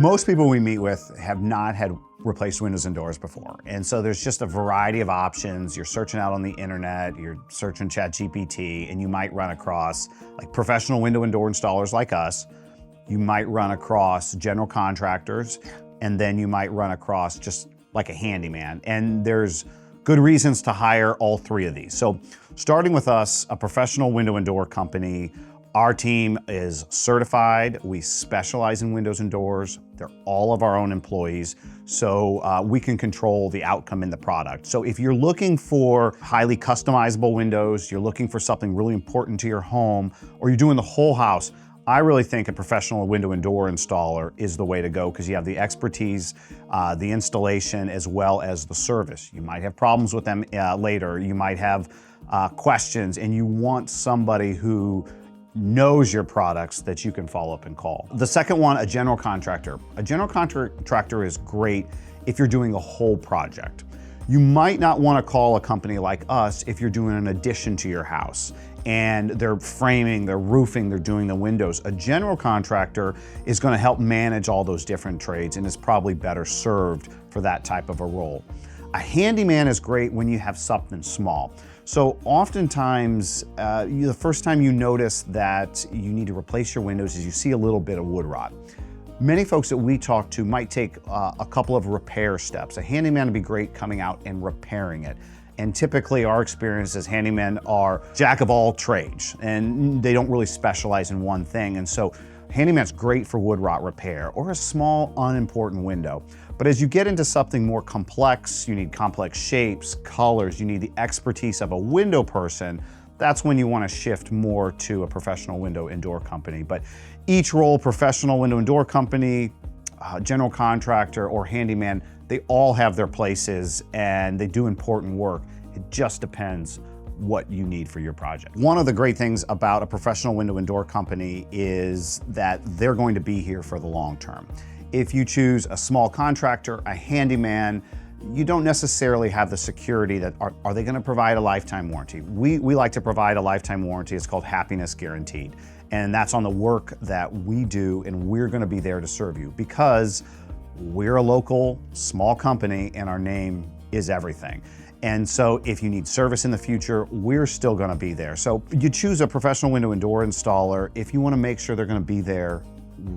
Most people we meet with have not had replaced windows and doors before. And so there's just a variety of options. You're searching out on the internet, you're searching ChatGPT, and you might run across like professional window and door installers like us. You might run across general contractors, and then you might run across just like a handyman. And there's good reasons to hire all three of these. So starting with us, a professional window and door company, our team is certified. We specialize in windows and doors. They're all of our own employees, so we can control the outcome in the product. So if you're looking for highly customizable windows, you're looking for something really important to your home, or you're doing the whole house, I really think a professional window and door installer is the way to go because you have the expertise, the installation, as well as the service. You might have problems with them later. You might have questions, and you want somebody who knows your products that you can follow up and call. The second one, a general contractor. A general contractor is great if you're doing a whole project. You might not want to call a company like us if you're doing an addition to your house and they're framing, they're roofing, they're doing the windows. A general contractor is going to help manage all those different trades and is probably better served for that type of a role. A handyman is great when you have something small. So oftentimes, the first time you notice that you need to replace your windows is you see a little bit of wood rot. Many folks that we talk to might take a couple of repair steps. A handyman would be great coming out and repairing it. And typically our experience as handymen are jack of all trades, and they don't really specialize in one thing. And so handyman's great for wood rot repair or a small unimportant window. But as you get into something more complex, you need complex shapes, colors, you need the expertise of a window person, that's when you want to shift more to a professional window and door company. But each role, professional window and door company, general contractor, or handyman, they all have their places and they do important work. It just depends what you need for your project. One of the great things about a professional window and door company is that they're going to be here for the long term. If you choose a small contractor, a handyman, you don't necessarily have the security that are they going to provide a lifetime warranty. We like to provide a lifetime warranty. It's called happiness guaranteed. And that's on the work that we do, and we're going to be there to serve you because we're a local small company and our name is everything. And so if you need service in the future, we're still going to be there. So you choose a professional window and door installer if you want to make sure they're going to be there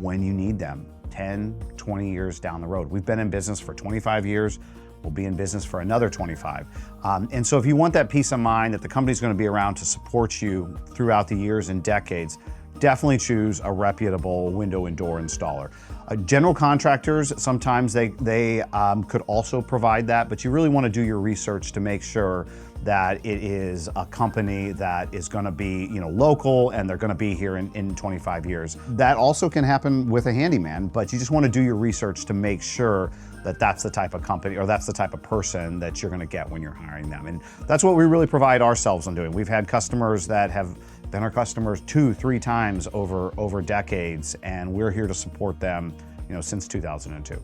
when you need them. 10, 20 years down the road. We've been in business for 25 years. We'll be in business for another 25. And so if you want that peace of mind that the company's going to be around to support you throughout the years and decades, definitely choose a reputable window and door installer. General contractors, sometimes they could also provide that, but you really want to do your research to make sure that it is a company that is going to be, local and they're going to be here in 25 years. That also can happen with a handyman, but you just want to do your research to make sure that that's the type of company or that's the type of person that you're going to get when you're hiring them. And that's what we really pride ourselves on doing. We've had customers that have been our customers 2-3 times over decades, and we're here to support them, since 2002.